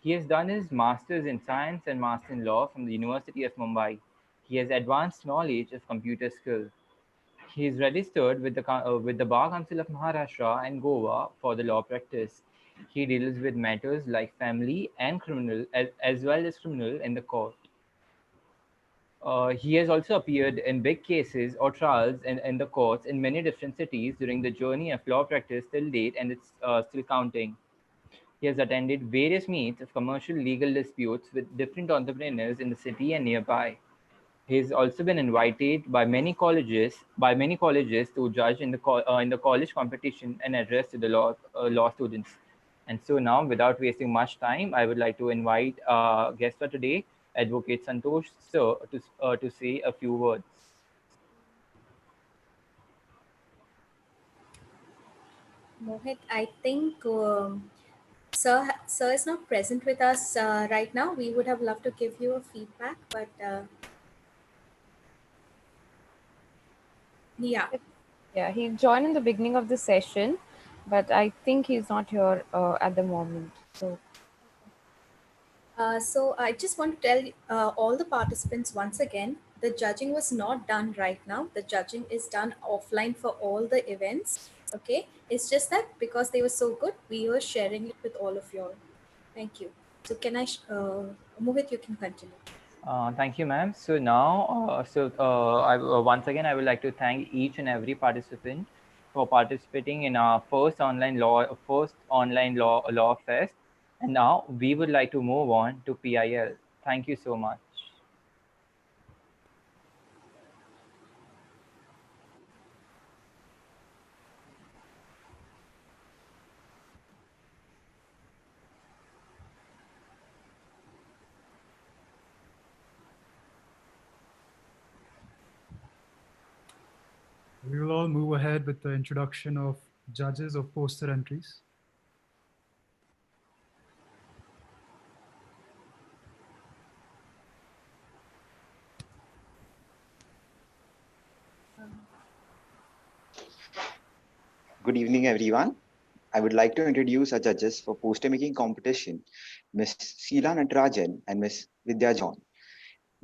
He has done his master's in science and master in law from the University of Mumbai. He has advanced knowledge of computer skills. He is registered with the Bar Council of Maharashtra and Goa for the law practice. He deals with matters like family and criminal, as well as criminal in the court. He has also appeared in big cases or trials in the courts in many different cities during the journey of law practice till date, and it's still counting. He has attended various meets of commercial legal disputes with different entrepreneurs in the city and nearby. He has also been invited by many colleges to judge in the college competition and address to the law students. And so now, without wasting much time, I would like to invite our guest for today, Advocate Santosh sir, to say a few words. Mohit, I think Sir is not present with us right now. We would have loved to give you a feedback, but yeah. Yeah, he joined in the beginning of the session, but I think he's not here at the moment. So So I just want to tell all the participants once again, the judging was not done right now. The judging is done offline for all the events. Okay, it's just that because they were so good, we were sharing it with all of you all. Thank you. So can I, Mohit, you can continue. Thank you, ma'am. So now, once again, I would like to thank each and every participant for participating in our first online law fest. And now we would like to move on to PIL. Thank you so much. We will all move ahead with the introduction of judges of poster entries. Good evening, everyone. I would like to introduce our judges for poster making competition, Miss Sheila Natarajan and Miss Vidya John.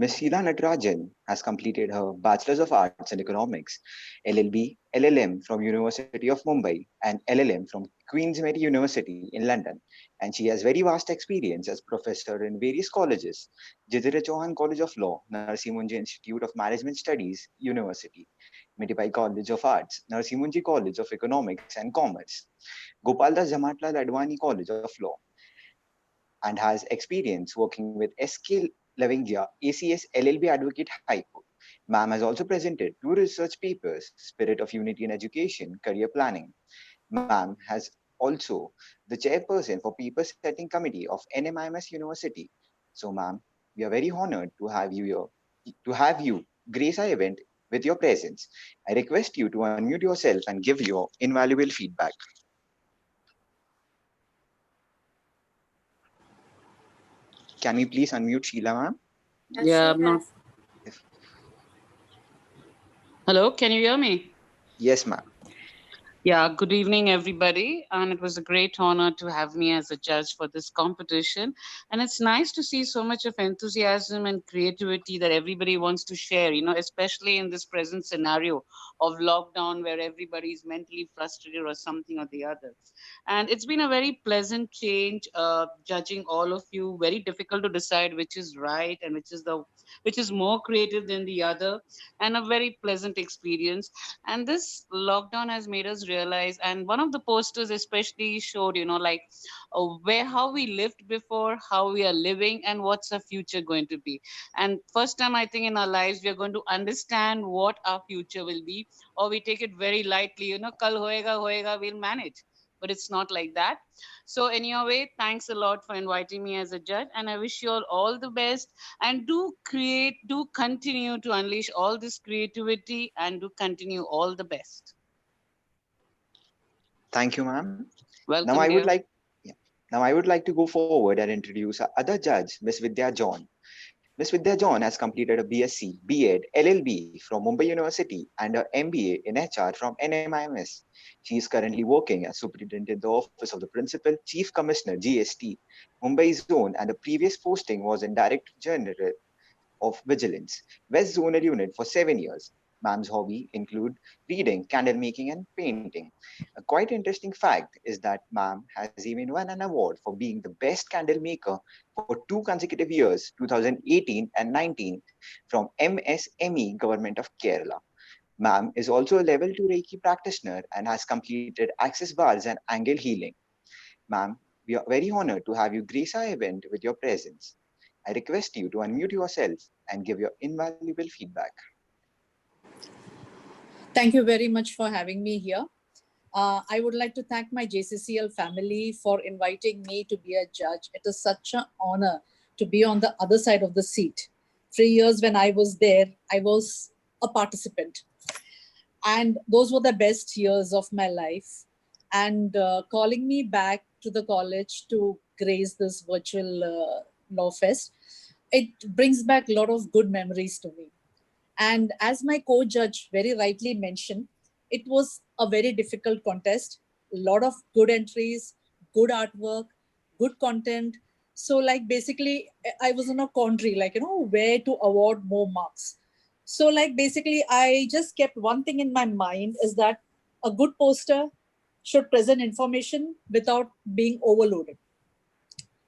Ms. Sheila Natarajan has completed her Bachelor's of Arts in Economics, LLB, LLM from University of Mumbai, and LLM from Queen's Mary University in London. And she has very vast experience as professor in various colleges, Jitendra Chauhan College of Law, Narsi Munji Institute of Management Studies, University, Mitibai College of Arts, Narsi Munji College of Economics and Commerce, Gopaldas Jamatlal Advani College of Law, and has experience working with SK Lavingia, ACS LLB Advocate High Court. Ma'am has also presented two research papers, Spirit of Unity in Education, Career Planning. Ma'am has also the chairperson for Paper Setting Committee of NMIMS University. So, ma'am, we are very honored to have you here, to have you grace our event with your presence. I request you to unmute yourself and give your invaluable feedback. Can we please unmute Sheila, ma'am? Yeah, I'm not. Hello, can you hear me? Yes, ma'am. Yeah, good evening, everybody. And it was a great honor to have me as a judge for this competition. And it's nice to see so much of enthusiasm and creativity that everybody wants to share, especially in this present scenario of lockdown where everybody is mentally frustrated or something or the other. And it's been a very pleasant change, judging all of you. Very difficult to decide which is right and which is more creative than the other, and a very pleasant experience. And this lockdown has made us realize, and one of the posters especially showed, like where how we lived before, how we are living, and what's our future going to be. And first time I think in our lives we are going to understand what our future will be, or we take it very lightly, kal hoega, we'll manage. But it's not like that. So anyway, thanks a lot for inviting me as a judge, and I wish you all the best. And do continue to unleash all this creativity, and do continue all the best. Thank you, ma'am. Now Welcome, dear. Yeah. Now I would like to go forward and introduce our other judge, Miss Vidya John. Miss Vidya John has completed a BSc, B.Ed, LLB from Mumbai University and her MBA in HR from NMIMS. She is currently working as superintendent in the office of the Principal Chief Commissioner, GST, Mumbai Zone, and the previous posting was in Director General of Vigilance, West Zonal Unit for 7 years. Ma'am's hobby include reading, candle making, and painting. A quite interesting fact is that ma'am has even won an award for being the best candle maker for 2 consecutive years, 2018 and 19, from MSME Government of Kerala. Ma'am is also a level 2 Reiki practitioner and has completed access bars and angle healing. Ma'am, we are very honored to have you grace our event with your presence. I request you to unmute yourself and give your invaluable feedback. Thank you very much for having me here. I would like to thank my JCCL family for inviting me to be a judge. It is such an honor to be on the other side of the seat. 3 years when I was there, I was a participant. And those were the best years of my life. And calling me back to the college to grace this virtual law fest, it brings back a lot of good memories to me. And as my co-judge very rightly mentioned, it was a very difficult contest, a lot of good entries, good artwork, good content. So like basically I was in a quandary, like, where to award more marks. So like basically I just kept one thing in my mind, is that a good poster should present information without being overloaded.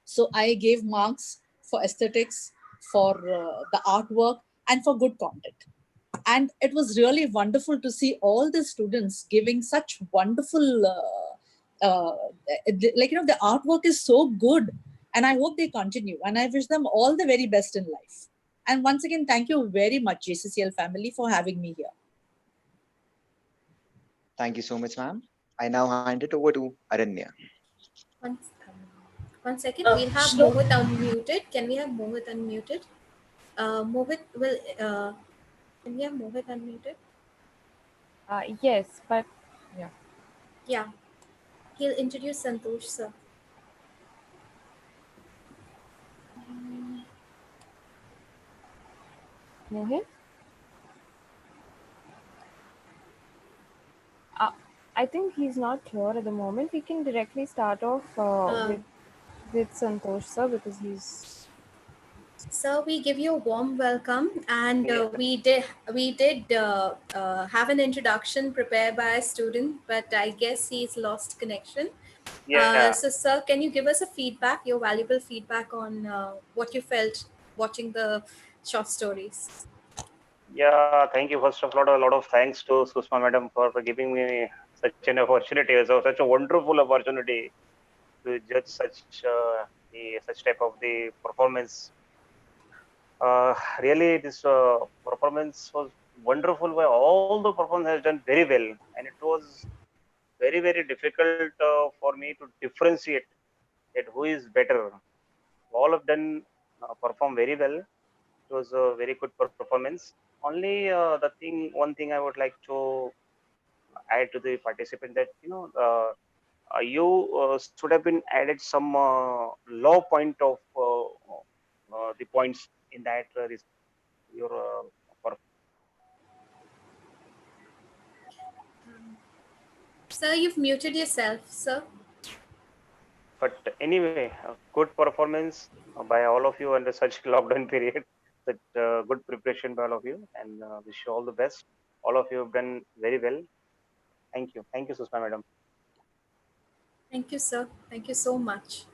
So I gave marks for aesthetics, for the artwork, and for good content. And it was really wonderful to see all the students giving such wonderful the artwork is so good, and I hope they continue, and I wish them all the very best in life. And once again, thank you very much, JCCL family, for having me here. Thank you so much, ma'am. I now hand it over to Aranya. One second, we'll have Mohit unmuted. Can we have Mohit unmuted? Mohit will. Can we have Mohit unmuted? Yes, but yeah. Yeah, he'll introduce Santosh, sir. Mohit? I think he's not here at the moment. We can directly start off with Santosh sir because he's. So we give you a warm welcome, and Yeah. we did have an introduction prepared by a student, but I guess he's lost connection. Yeah. So, sir, can you give us a feedback, your valuable feedback on what you felt watching the short stories? Yeah. Thank you. First of all, a lot of thanks to Susma madam for giving me such an opportunity. So such a wonderful opportunity to judge such type of the performance. Really, this performance was wonderful. Where all the performance has done very well, and it was very difficult for me to differentiate that who is better. All of them perform very well. It was a very good performance. Only one thing I would like to add to the participant that you should have been added some low point of the points in that your Sir, you've muted yourself, sir. but anyway, good performance by all of you under such lockdown period. Such good preparation by all of you, and wish you all the best. All of you have done very well. Thank you, Susma madam. Thank you, sir. Thank you so much.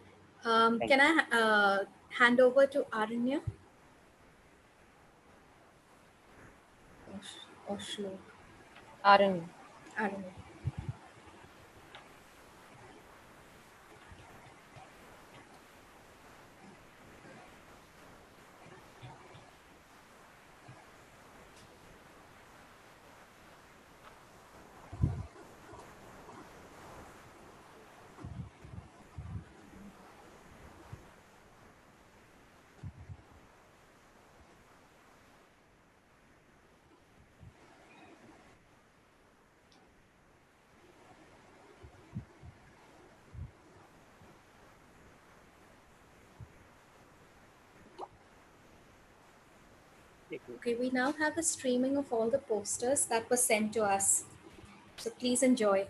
Thank Can I hand over to Aranya or Shlok? Arun. Aranya. you. Okay, we now have a streaming of all the posters that were sent to us. So please enjoy.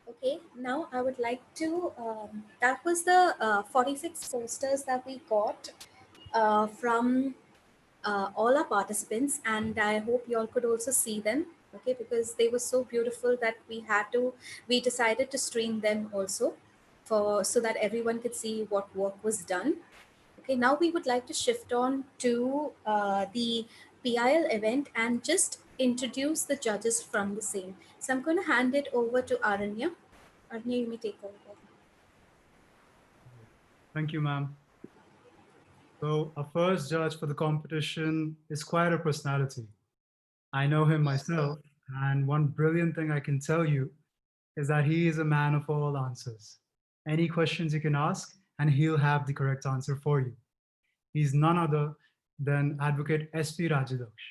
Okay, now I would like to. That was the 46 posters that we got from all our participants, and I hope you all could also see them. Okay, because they were so beautiful that we decided to stream them also, for so that everyone could see what work was done. Okay, now we would like to shift on to the PIL event and just introduce the judges from the same. So I'm going to hand it over to Aranya. Aranya, you may take over. Thank you, ma'am. So our first judge for the competition is quite a personality. I know him myself, and one brilliant thing I can tell you is that he is a man of all answers. Any questions you can ask, and he'll have the correct answer for you. He's none other than Advocate S.P. Rajadaksh.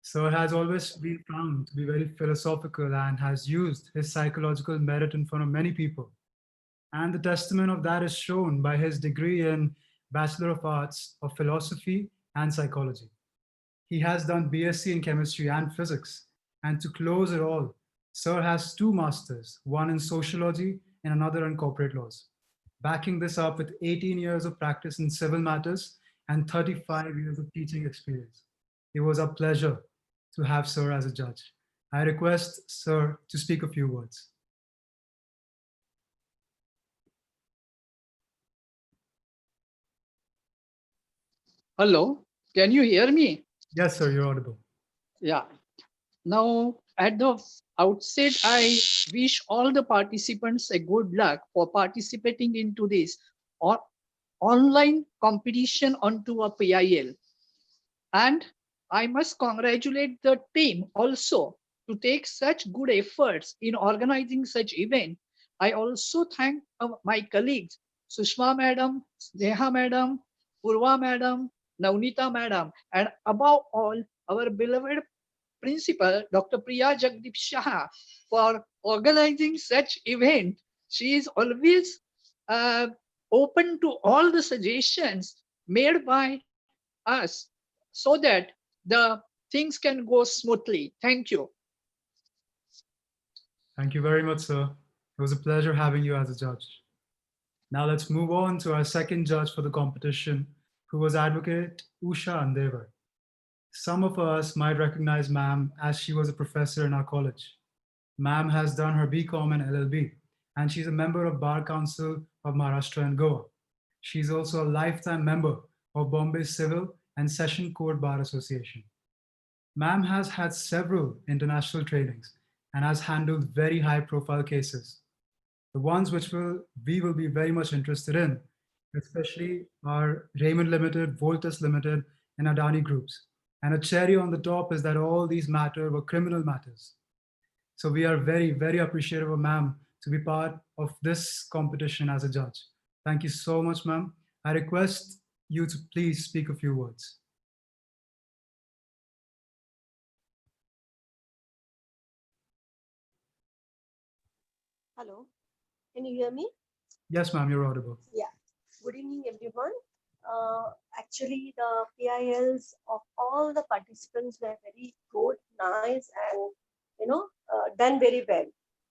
Sir has always been found to be very philosophical and has used his psychological merit in front of many people. And the testament of that is shown by his degree in Bachelor of Arts of Philosophy and Psychology. He has done BSc in Chemistry and Physics. And to close it all, Sir has two masters, one in Sociology and another in Corporate Laws. Backing this up with 18 years of practice in civil matters and 35 years of teaching experience. It was a pleasure to have Sir as a judge. I request Sir to speak a few words. Hello, can you hear me? Yes, sir, you're audible. Yeah. Now, at the outset, I wish all the participants a good luck for participating into this online competition onto a PIL. And I must congratulate the team also to take such good efforts in organizing such event. I also thank my colleagues, Sushma madam, Sneha madam, Purva madam, Navnita madam, and above all, our beloved principal, Dr. Priya Jagdeep Shah, for organizing such event. She is always uh, open to all the suggestions made by us so that the things can go smoothly. Thank you. Thank you very much, sir. It was a pleasure having you as a judge. Now let's move on to our second judge for the competition, who was Advocate Usha Andevar. Some of us might recognize ma'am as she was a professor in our college. Ma'am has done her BCom and LLB, and she's a member of Bar Council of Maharashtra and Goa. She's also a lifetime member of Bombay Civil and Session Court Bar Association. Ma'am has had several international trainings and has handled very high profile cases. The ones which we will be very much interested in, especially are Raymond Limited, Voltus Limited, and Adani Groups. And a cherry on the top is that all these matters were criminal matters. So we are very, very appreciative of ma'am to be part of this competition as a judge. Thank you so much, ma'am. I request you to please speak a few words. Hello, can you hear me? Yes, ma'am, you're audible. Yeah. Good evening, everyone. Actually, the PILs of all the participants were very good, nice, and done very well.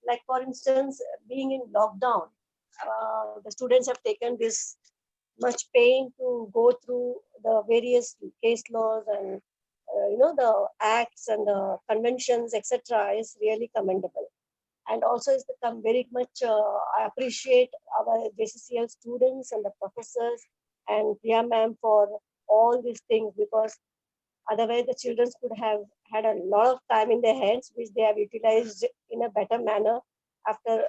Like for instance, being in lockdown, the students have taken this much pain to go through the various case laws and the acts and the conventions, etc. is really commendable. And also it's become very much, I appreciate our JCCL students and the professors and Priya ma'am for all these things, because otherwise the children could have had a lot of time in their hands, which they have utilized in a better manner after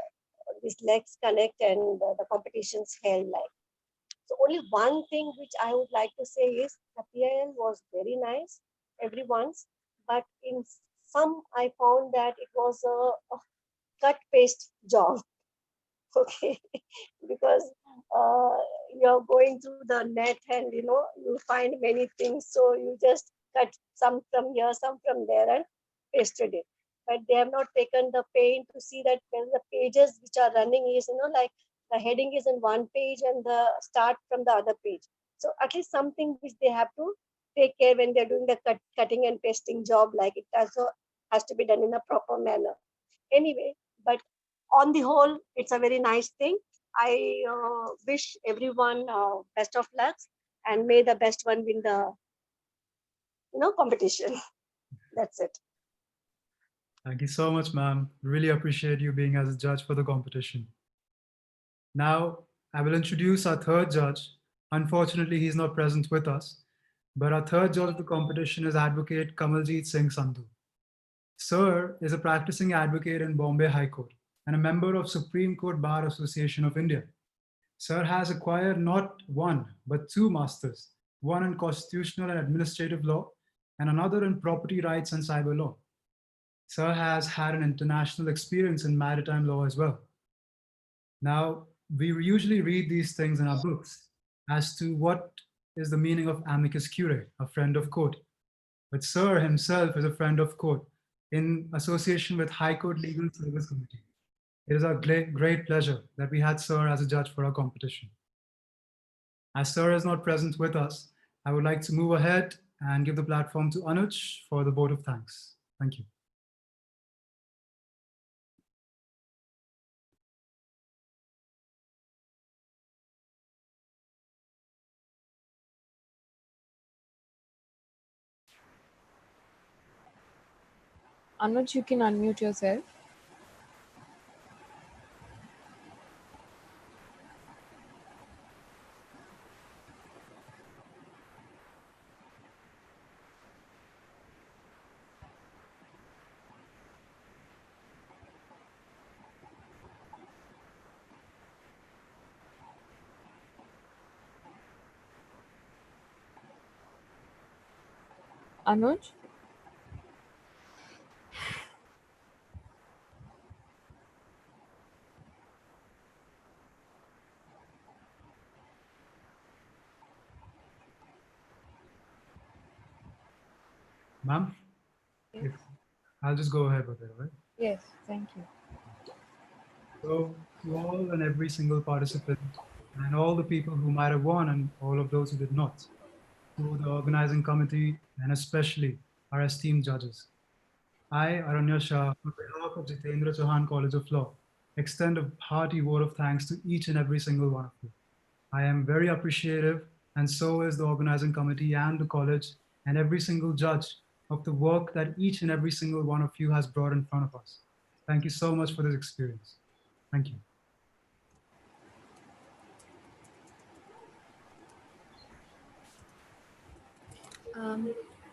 this LexConnect and the competitions held like. So only one thing which I would like to say is the PIL was very nice, everyone's, but in some I found that it was a cut paste job. Okay, because you're going through the net and you find many things, so you just cut some from here, some from there, and pasted it. But they have not taken the pain to see that when the pages which are running is like the heading is in one page and the start from the other page. So at least something which they have to take care when they're doing the cutting and pasting job, like it also has to be done in a proper manner. Anyway, but on the whole, it's a very nice thing. I wish everyone best of luck, and may the best one win the competition. That's it. Thank you so much, ma'am. Really appreciate you being as a judge for the competition. Now, I will introduce our third judge. Unfortunately, he's not present with us, but our third judge of the competition is Advocate Kamaljeet Singh Sandhu. Sir is a practicing advocate in Bombay High Court and a member of Supreme Court Bar Association of India. Sir has acquired not one, but two masters, one in constitutional and administrative law, and another in property rights and cyber law. Sir has had an international experience in maritime law as well. Now, we usually read these things in our books as to what is the meaning of amicus curiae, a friend of court. But Sir himself is a friend of court in association with High Court Legal Service Committee. It is our great pleasure that we had Sir as a judge for our competition. As Sir is not present with us, I would like to move ahead and give the platform to Anuj for the vote of thanks. Thank you. Anuj, you can unmute yourself. Anuj? Ma'am, I'll just go ahead with it, all right? Yes, thank you. So to all and every single participant and all the people who might have won and all of those who did not, to the organizing committee and especially our esteemed judges. I, Aranya Shah, on behalf of Jitendra Chauhan College of Law, extend a hearty vote of thanks to each and every single one of you. I am very appreciative, and so is the organizing committee and the college and every single judge of the work that each and every single one of you has brought in front of us. Thank you so much for this experience. Thank you.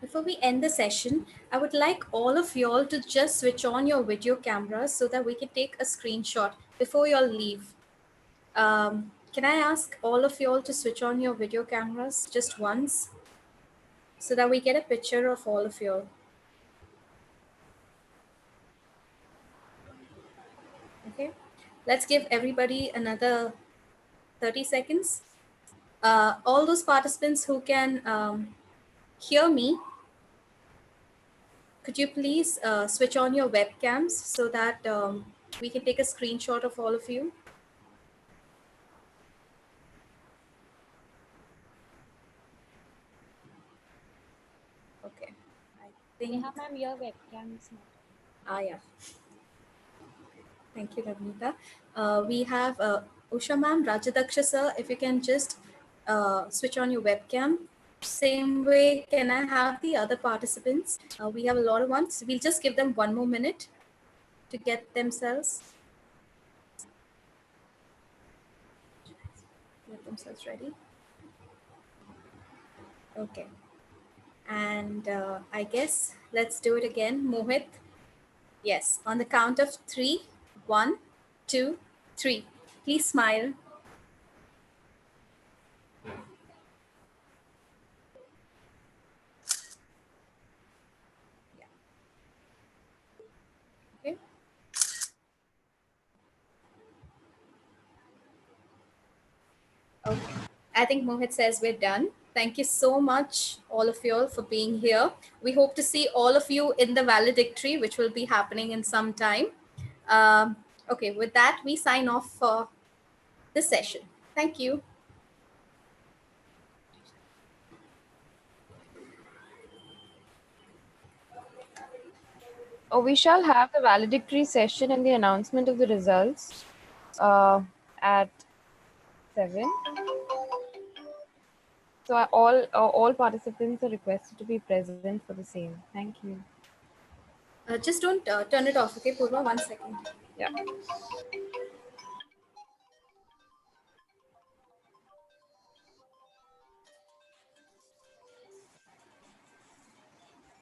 Before we end the session, I would like all of y'all to just switch on your video cameras so that we can take a screenshot before y'all leave. Can I ask all of y'all to switch on your video cameras just once so that we get a picture of all of y'all? Okay, let's give everybody another 30 seconds. All those participants who can hear me, could you please switch on your webcams so that we can take a screenshot of all of you? Okay. I think. Ma'am, your webcam is not. Yeah. Thank you, Ravnita. We have Usha ma'am, Rajadaksha sir, if you can just switch on your webcam. Same way, can I have the other participants? We have a lot of ones. We'll just give them one more minute to get themselves ready. Okay. And I guess let's do it again. Mohit. Yes, on the count of 3. 1, 2, 3. Please smile. Okay. Okay. I think Mohit says we're done. Thank you so much, all of you all, for being here. We hope to see all of you in the valedictory, which will be happening in some time. Okay, with that, we sign off for this session. Thank you. We shall have the valedictory session and the announcement of the results at 7. So all participants are requested to be present for the same. Thank you. Just don't turn it off, okay, Purva? 1 second. Yeah.